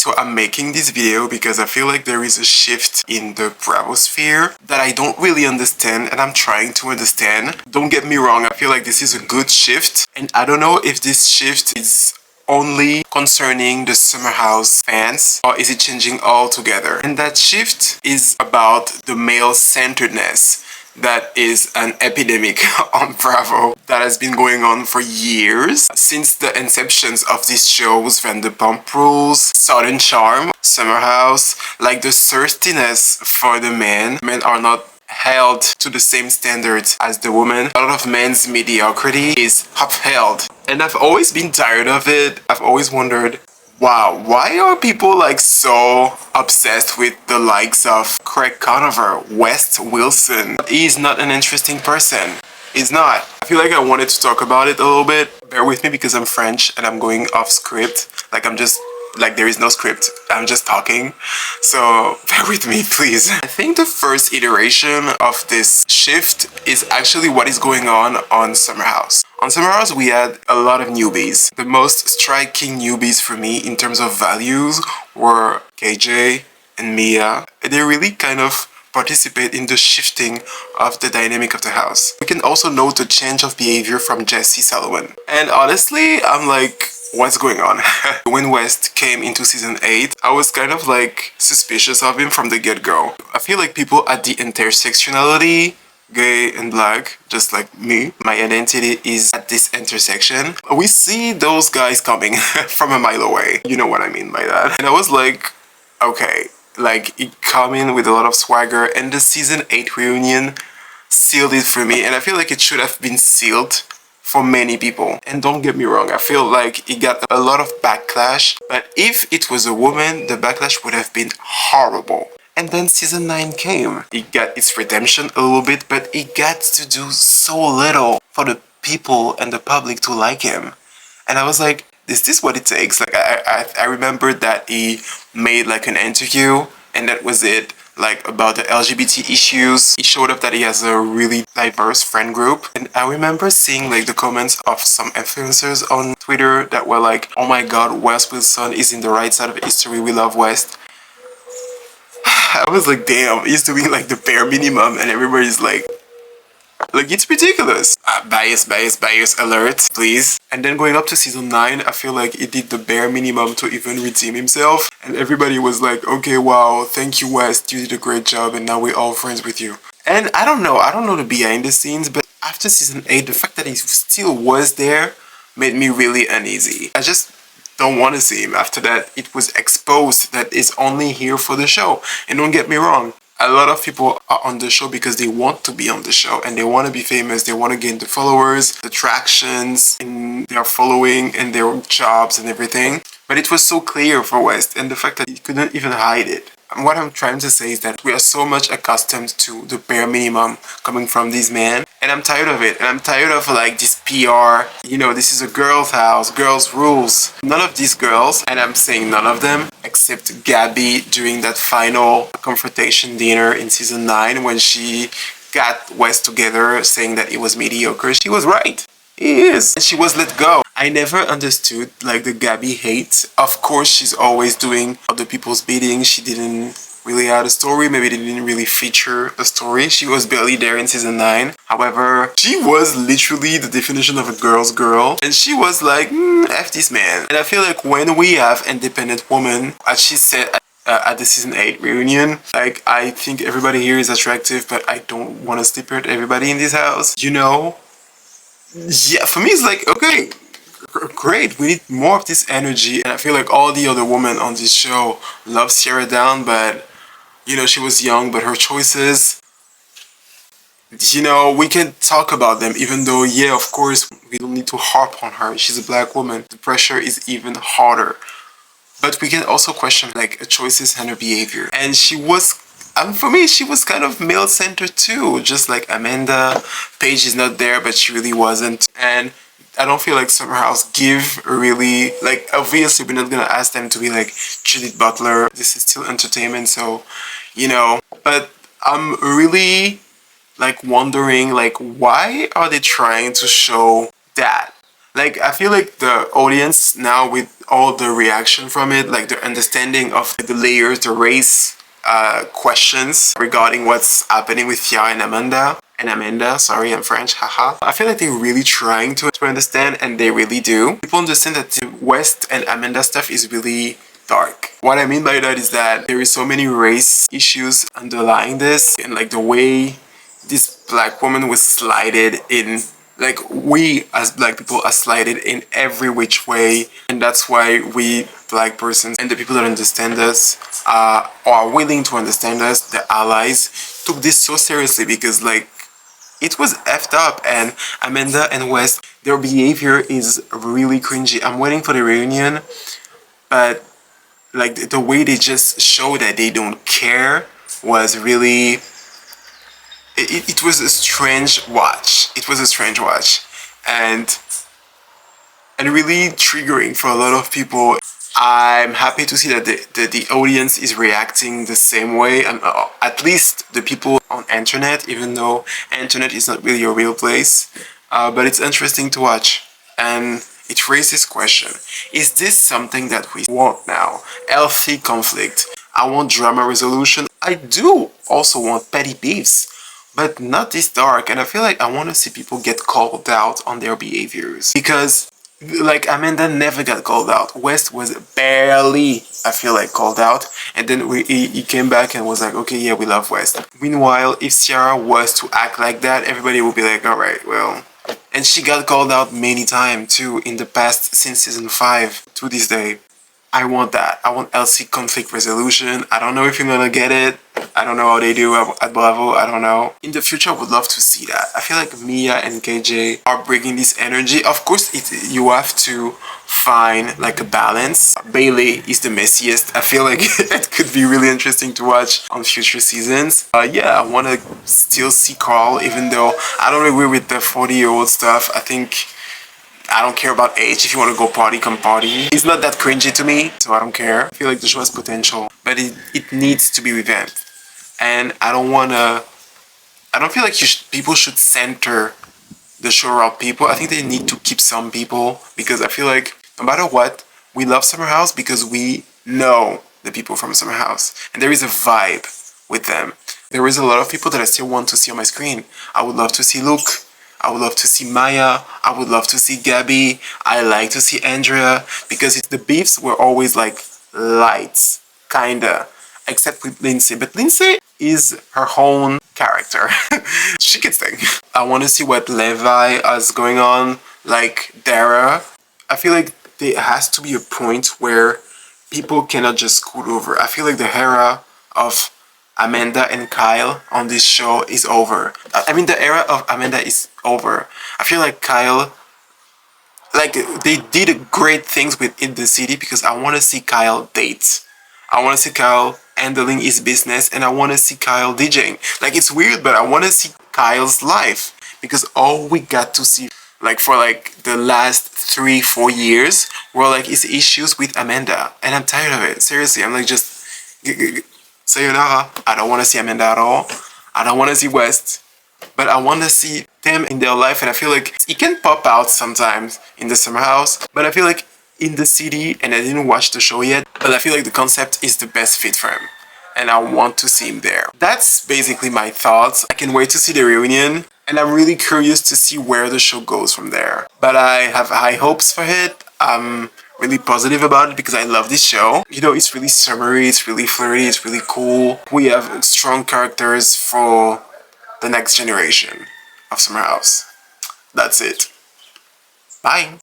So I'm making this video because I feel like there is a shift in the Bravo sphere that I don't really understand, and I'm trying to understand. Don't get me wrong, I feel like this is a good shift, and I don't know if this shift is only concerning the Summer House fans, or is it changing altogether? And that shift is about the male-centeredness that is an epidemic on Bravo that has been going on for years, since the inceptions of these shows: Vanderpump Rules, Southern Charm, Summer House. Like, the thirstiness for the men are not held to the same standards as the women. A lot of men's mediocrity is upheld, and I've always been tired of it. I've always wondered, wow, why are people like so obsessed with the likes of Craig Conover, West Wilson? He's not an interesting person. He's not. I feel like I wanted to talk about it a little bit. Bear with me because I'm French and I'm going off script. Like there is no script. I'm just talking. So bear with me, please. I think the first iteration of this shift is actually what is going on Summer House. On Summer House, we had a lot of newbies. The most striking newbies for me in terms of values were KJ and Mia. They really kind of participate in the shifting of the dynamic of the house. We can also note the change of behavior from Jesse Sullivan. And honestly, I'm like, what's going on? When West came into season 8, I was kind of like suspicious of him from the get-go. I feel like people at the intersectionality, gay and black, just like me, my identity is at this intersection. We see those guys coming from a mile away. You know what I mean by that. And I was like, okay, like, it coming with a lot of swagger, and the season 8 reunion sealed it for me, and I feel like it should have been sealed for many people. And don't get me wrong, I feel like it got a lot of backlash, but if it was a woman, the backlash would have been horrible. And then season 9 came. It got its redemption a little bit, but it got to do so little for the people and the public to like him. And I was like, is this what it takes? Like, I remember that he made like an interview, and that was it. Like, about the LGBT issues. He showed up that he has a really diverse friend group. And I remember seeing like the comments of some influencers on Twitter that were like, oh my god, West Wilson is in the right side of history, we love West. I was like, damn, he's doing like the bare minimum, and everybody's like, it's ridiculous. Bias alert, please. And then going up to season 9, I feel like he did the bare minimum to even redeem himself. And everybody was like, okay, wow, thank you, West, you did a great job, and now we're all friends with you. And I don't know the behind the scenes, but after season 8, the fact that he still was there made me really uneasy. I just don't want to see him. After that, it was exposed that it's only here for the show. And don't get me wrong, a lot of people are on the show because they want to be on the show, and they want to be famous, they want to gain the followers, the tractions in their following and their jobs and everything. But it was so clear for West, and the fact that he couldn't even hide it. And what I'm trying to say is that we are so much accustomed to the bare minimum coming from these men, and I'm tired of it. And I'm tired of like this PR, you know, this is a girl's house, girls rules. None of these girls, and I'm saying none of them, except Gabby during that final confrontation dinner in season 9 when she got West together saying that he was mediocre. She was right. He is. And she was let go. I never understood like the Gabby hate. Of course, she's always doing other people's bidding. She didn't really have a story. Maybe they didn't really feature a story. She was barely there in season 9. However, she was literally the definition of a girl's girl. And she was like, F this man. And I feel like when we have independent women, as she said at the season 8 reunion, like, I think everybody here is attractive, but I don't want to sleep with everybody in this house, you know? Yeah, for me it's like, okay, great, we need more of this energy. And I feel like all the other women on this show love Ciara down, but you know, she was young, but her choices, you know, we can talk about them, even though, yeah, of course, we don't need to harp on her. She's a black woman. The pressure is even harder. But we can also question like her choices and her behavior. And she was, for me, she was kind of male-centered too, just like Amanda. Paige is not there, but she really wasn't. And I don't feel like Summer House give really, like, obviously we're not gonna ask them to be like Judith Butler. This is still entertainment, so, you know. But I'm really like wondering, like, why are they trying to show that? Like, I feel like the audience now, with all the reaction from it, like the understanding of the layers, the race questions regarding what's happening with Ciara and Amanda, sorry, I'm French, haha. I feel like they're really trying to understand, and they really do. People understand that the West and Amanda stuff is really dark. What I mean by that is that there is so many race issues underlying this, and like the way this black woman was slighted in, like, we as black people are slighted in every which way, and that's why we black persons and the people that understand us are willing to understand us, the allies, took this so seriously, because like it was effed up. And Amanda and West, their behavior is really cringy. I'm waiting for the reunion, but like the way they just show that they don't care was really, it was a strange watch. It was a strange watch, and really triggering for a lot of people. I'm happy to see that the audience is reacting the same way, and at least the people on internet, even though internet is not really a real place. But it's interesting to watch, and it raises question. Is this something that we want now? Healthy conflict. I want drama resolution. I do also want petty beefs, but not this dark. And I feel like I want to see people get called out on their behaviors, because like Amanda never got called out. West was barely, I feel like, called out, and then he came back and was like, okay, yeah, we love West. Meanwhile, if Ciara was to act like that, everybody would be like, all right, well. And she got called out many times too in the past, since season 5 to this day. I want that. I want LC conflict resolution. I don't know if you're gonna get it. I don't know how they do at Bravo. I don't know. In the future, I would love to see that. I feel like Mia and KJ are bringing this energy. Of course, you have to find like a balance. Bailey is the messiest. I feel like it could be really interesting to watch on future seasons. Yeah, I want to still see Carl, even though I don't agree with the 40-year-old stuff. I don't care about age. If you want to go party, come party. It's not that cringy to me, so I don't care. I feel like the show has potential, but it needs to be revamped. And I don't feel like people should center the show around people. I think they need to keep some people, because I feel like no matter what, we love Summer House because we know the people from Summer House, and there is a vibe with them. There is a lot of people that I still want to see on my screen. I would love to see Luke. I would love to see Maya. I would love to see Gabby. I like to see Andrea, because the beefs were always like light, kinda, except with Lindsay. But Lindsay is her own character. She can sing. I want to see what Levi has going on, like Dara. I feel like there has to be a point where people cannot just scoot over. I feel like the era of Amanda and Kyle on this show is over. I mean, the era of Amanda is over. I feel like Kyle, like, they did great things within the city, because I want to see Kyle date. I want to see Kyle handling his business, and I want to see Kyle DJing. Like, it's weird, but I want to see Kyle's life, because all we got to see, like, for like the last 3-4 years were like his issues with Amanda, and I'm tired of it. Seriously, I'm like, just sayonara. I don't want to see Amanda at all. I don't want to see West, but I want to see them in their life. And I feel like he can pop out sometimes in the Summer House, but I feel like in the city, and I didn't watch the show yet, but I feel like the concept is the best fit for him, and I want to see him there. That's basically my thoughts. I can wait to see the reunion, and I'm really curious to see where the show goes from there. But I have high hopes for it. I'm really positive about it, because I love this show. You know, it's really summery, it's really flirty, it's really cool. We have strong characters for the next generation of Summer House. That's it. Bye!